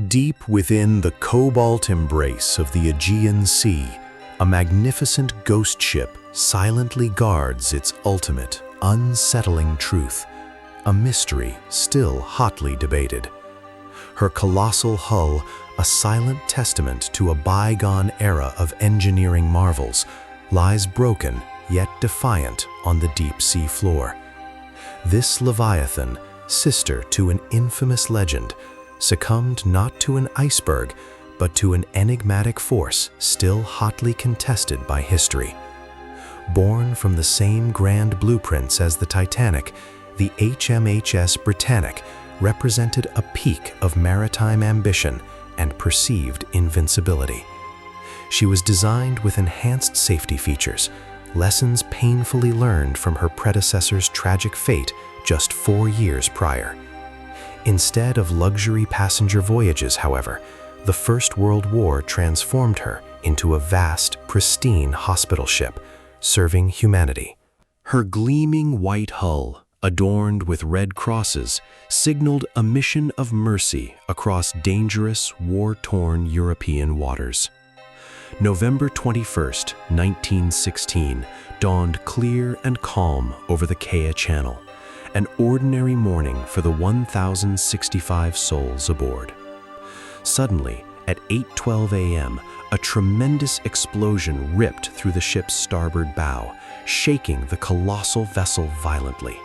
Deep within the cobalt embrace of the Aegean Sea, a magnificent ghost ship silently guards its ultimate, unsettling truth, a mystery still hotly debated. Her colossal hull, a silent testament to a bygone era of engineering marvels, lies broken yet defiant on the deep sea floor. This leviathan, sister to an infamous legend, succumbed not to an iceberg, but to an enigmatic force still hotly contested by history. Born from the same grand blueprints as the Titanic, the HMHS Britannic represented a peak of maritime ambition and perceived invincibility. She was designed with enhanced safety features, lessons painfully learned from her predecessor's tragic fate just 4 years prior. Instead of luxury passenger voyages, however, the First World War transformed her into a vast, pristine hospital ship, serving humanity. Her gleaming white hull, adorned with red crosses, signaled a mission of mercy across dangerous, war-torn European waters. November 21st, 1916, dawned clear and calm over the Kea Channel, an ordinary morning for the 1,065 souls aboard. Suddenly, at 8:12 a.m., a tremendous explosion ripped through the ship's starboard bow, shaking the colossal vessel violently.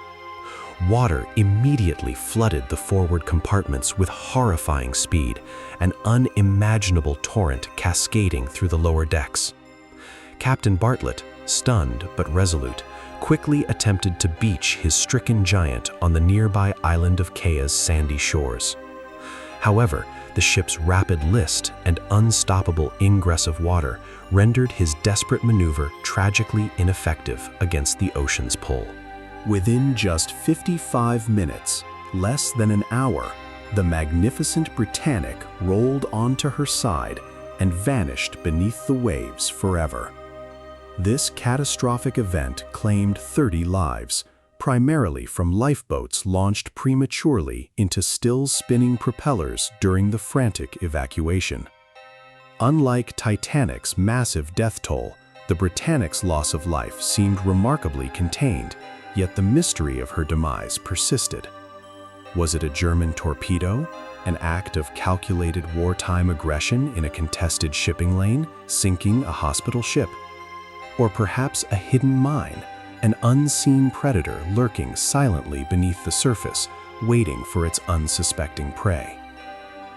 Water immediately flooded the forward compartments with horrifying speed, an unimaginable torrent cascading through the lower decks. Captain Bartlett, stunned but resolute, quickly attempted to beach his stricken giant on the nearby island of Kea's sandy shores. However, the ship's rapid list and unstoppable ingress of water rendered his desperate maneuver tragically ineffective against the ocean's pull. Within just 55 minutes, less than an hour, the magnificent Britannic rolled onto her side and vanished beneath the waves forever. This catastrophic event claimed 30 lives, primarily from lifeboats launched prematurely into still-spinning propellers during the frantic evacuation. Unlike Titanic's massive death toll, the Britannic's loss of life seemed remarkably contained, yet the mystery of her demise persisted. Was it a German torpedo, an act of calculated wartime aggression in a contested shipping lane, sinking a hospital ship? Or perhaps a hidden mine, an unseen predator lurking silently beneath the surface, waiting for its unsuspecting prey?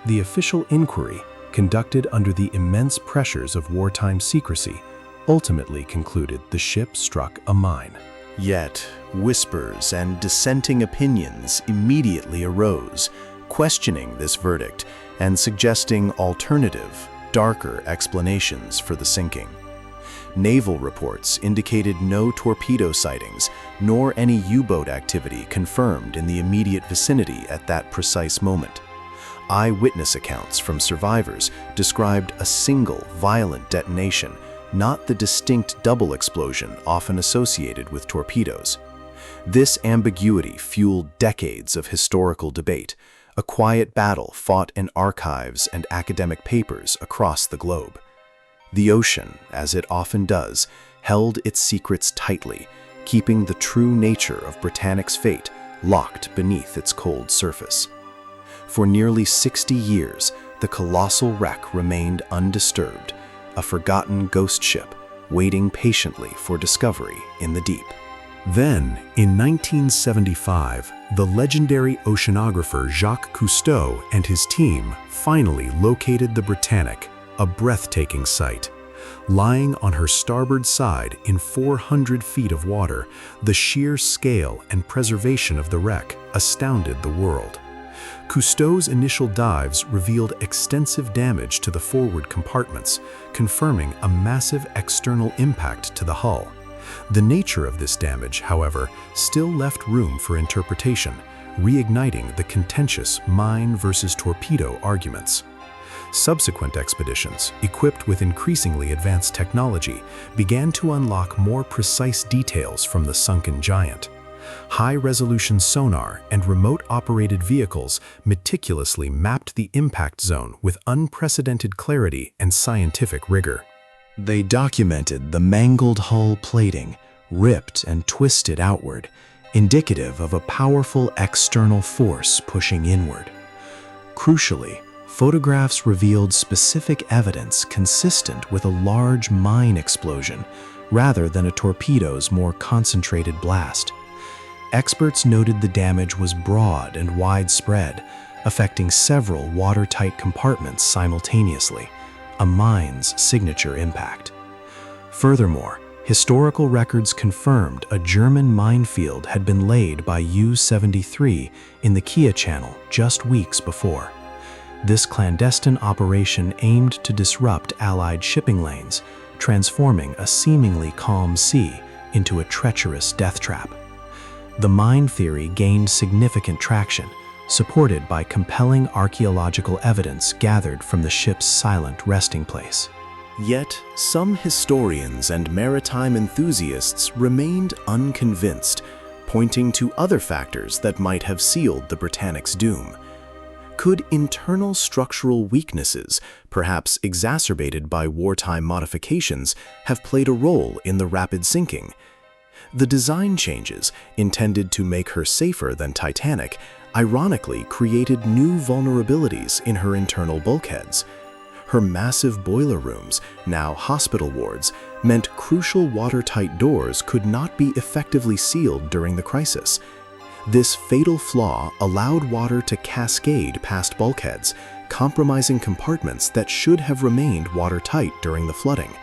The official inquiry, conducted under the immense pressures of wartime secrecy, ultimately concluded the ship struck a mine. Yet, whispers and dissenting opinions immediately arose, questioning this verdict and suggesting alternative, darker explanations for the sinking. Naval reports indicated no torpedo sightings, nor any U-boat activity confirmed in the immediate vicinity at that precise moment. Eyewitness accounts from survivors described a single violent detonation, not the distinct double explosion often associated with torpedoes. This ambiguity fueled decades of historical debate, a quiet battle fought in archives and academic papers across the globe. The ocean, as it often does, held its secrets tightly, keeping the true nature of Britannic's fate locked beneath its cold surface. For nearly 60 years, the colossal wreck remained undisturbed, a forgotten ghost ship waiting patiently for discovery in the deep. Then, in 1975, the legendary oceanographer Jacques Cousteau and his team finally located the Britannic, a breathtaking sight. Lying on her starboard side in 400 feet of water, the sheer scale and preservation of the wreck astounded the world. Cousteau's initial dives revealed extensive damage to the forward compartments, confirming a massive external impact to the hull. The nature of this damage, however, still left room for interpretation, reigniting the contentious mine versus torpedo arguments. Subsequent expeditions, equipped with increasingly advanced technology, began to unlock more precise details from the sunken giant. High-resolution sonar and remote-operated vehicles meticulously mapped the impact zone with unprecedented clarity and scientific rigor. They documented the mangled hull plating, ripped and twisted outward, indicative of a powerful external force pushing inward. Crucially, photographs revealed specific evidence consistent with a large mine explosion rather than a torpedo's more concentrated blast. Experts noted the damage was broad and widespread, affecting several watertight compartments simultaneously, a mine's signature impact. Furthermore, historical records confirmed a German minefield had been laid by U-73 in the Kia Channel just weeks before. This clandestine operation aimed to disrupt Allied shipping lanes, transforming a seemingly calm sea into a treacherous death trap. The mine theory gained significant traction, supported by compelling archaeological evidence gathered from the ship's silent resting place. Yet, some historians and maritime enthusiasts remained unconvinced, pointing to other factors that might have sealed the Britannic's doom. Could internal structural weaknesses, perhaps exacerbated by wartime modifications, have played a role in the rapid sinking? The design changes, intended to make her safer than Titanic, ironically created new vulnerabilities in her internal bulkheads. Her massive boiler rooms, now hospital wards, meant crucial watertight doors could not be effectively sealed during the crisis. This fatal flaw allowed water to cascade past bulkheads, compromising compartments that should have remained watertight during the flooding.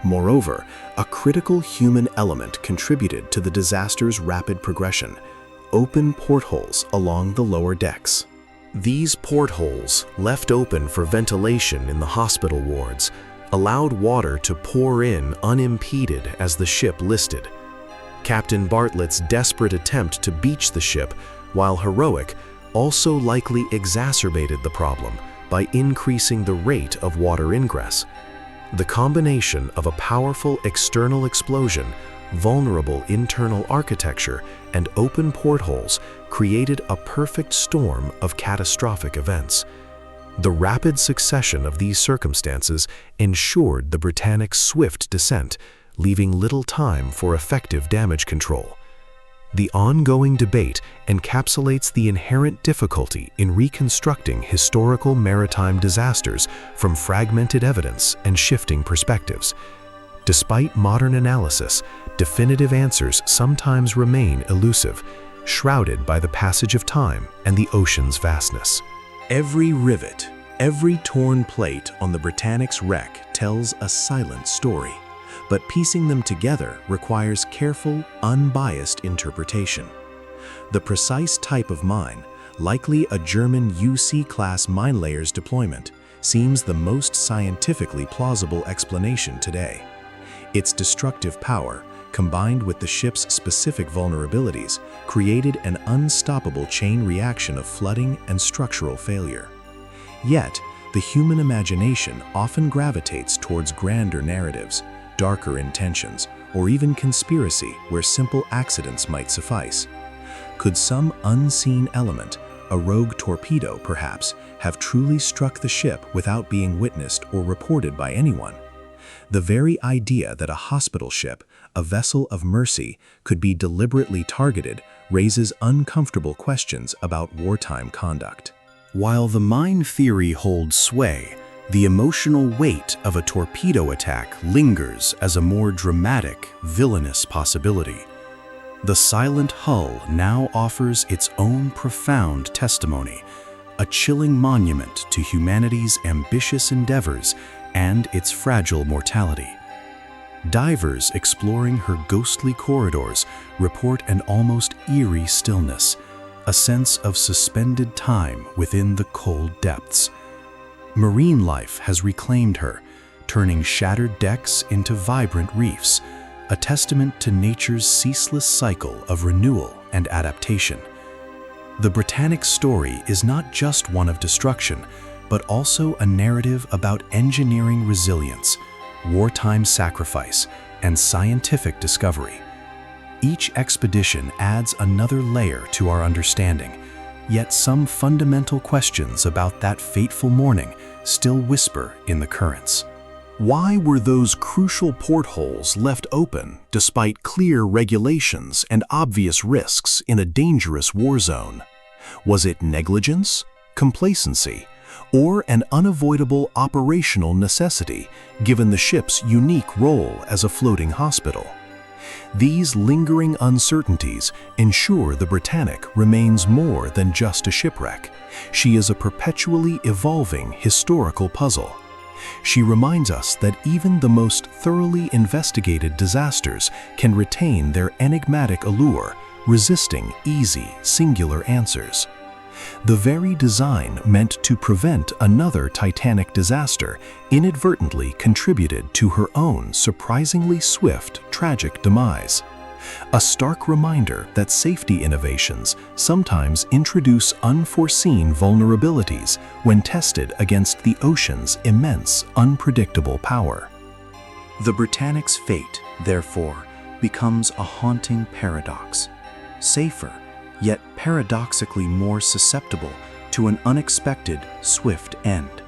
Moreover, a critical human element contributed to the disaster's rapid progression: open portholes along the lower decks. These portholes, left open for ventilation in the hospital wards, allowed water to pour in unimpeded as the ship listed. Captain Bartlett's desperate attempt to beach the ship, while heroic, also likely exacerbated the problem by increasing the rate of water ingress. The combination of a powerful external explosion, vulnerable internal architecture, and open portholes created a perfect storm of catastrophic events. The rapid succession of these circumstances ensured the Britannic's swift descent, leaving little time for effective damage control. The ongoing debate encapsulates the inherent difficulty in reconstructing historical maritime disasters from fragmented evidence and shifting perspectives. Despite modern analysis, definitive answers sometimes remain elusive, shrouded by the passage of time and the ocean's vastness. Every rivet, every torn plate on the Britannic's wreck tells a silent story, but piecing them together requires careful, unbiased interpretation. The precise type of mine, likely a German UC-class mine layers deployment, seems the most scientifically plausible explanation today. Its destructive power, combined with the ship's specific vulnerabilities, created an unstoppable chain reaction of flooding and structural failure. Yet, the human imagination often gravitates towards grander narratives, darker intentions, or even conspiracy where simple accidents might suffice. Could some unseen element, a rogue torpedo perhaps, have truly struck the ship without being witnessed or reported by anyone? The very idea that a hospital ship, a vessel of mercy, could be deliberately targeted raises uncomfortable questions about wartime conduct. While the mine theory holds sway, the emotional weight of a torpedo attack lingers as a more dramatic, villainous possibility. The silent hull now offers its own profound testimony, a chilling monument to humanity's ambitious endeavors and its fragile mortality. Divers exploring her ghostly corridors report an almost eerie stillness, a sense of suspended time within the cold depths. Marine life has reclaimed her, turning shattered decks into vibrant reefs, a testament to nature's ceaseless cycle of renewal and adaptation. The Britannic story is not just one of destruction, but also a narrative about engineering resilience, wartime sacrifice, and scientific discovery. Each expedition adds another layer to our understanding, yet some fundamental questions about that fateful morning still whisper in the currents. Why were those crucial portholes left open despite clear regulations and obvious risks in a dangerous war zone? Was it negligence, complacency, or an unavoidable operational necessity given the ship's unique role as a floating hospital? These lingering uncertainties ensure the Britannic remains more than just a shipwreck. She is a perpetually evolving historical puzzle. She reminds us that even the most thoroughly investigated disasters can retain their enigmatic allure, resisting easy, singular answers. The very design meant to prevent another Titanic disaster inadvertently contributed to her own surprisingly swift, tragic demise. A stark reminder that safety innovations sometimes introduce unforeseen vulnerabilities when tested against the ocean's immense, unpredictable power. The Britannic's fate, therefore, becomes a haunting paradox. Safer, yet paradoxically more susceptible to an unexpected, swift end.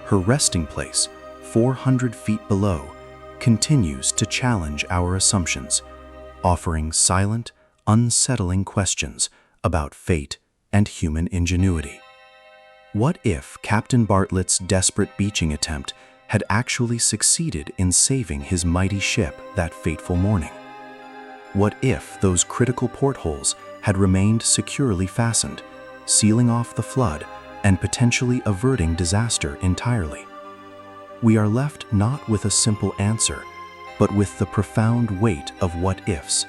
Her resting place, 400 feet below, continues to challenge our assumptions, offering silent, unsettling questions about fate and human ingenuity. What if Captain Bartlett's desperate beaching attempt had actually succeeded in saving his mighty ship that fateful morning? What if those critical portholes had remained securely fastened, sealing off the flood and potentially averting disaster entirely? We are left not with a simple answer, but with the profound weight of what-ifs,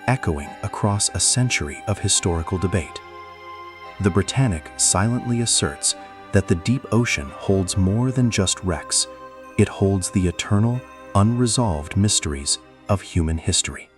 echoing across a century of historical debate. The Britannic silently asserts that the deep ocean holds more than just wrecks. It holds the eternal, unresolved mysteries of human history.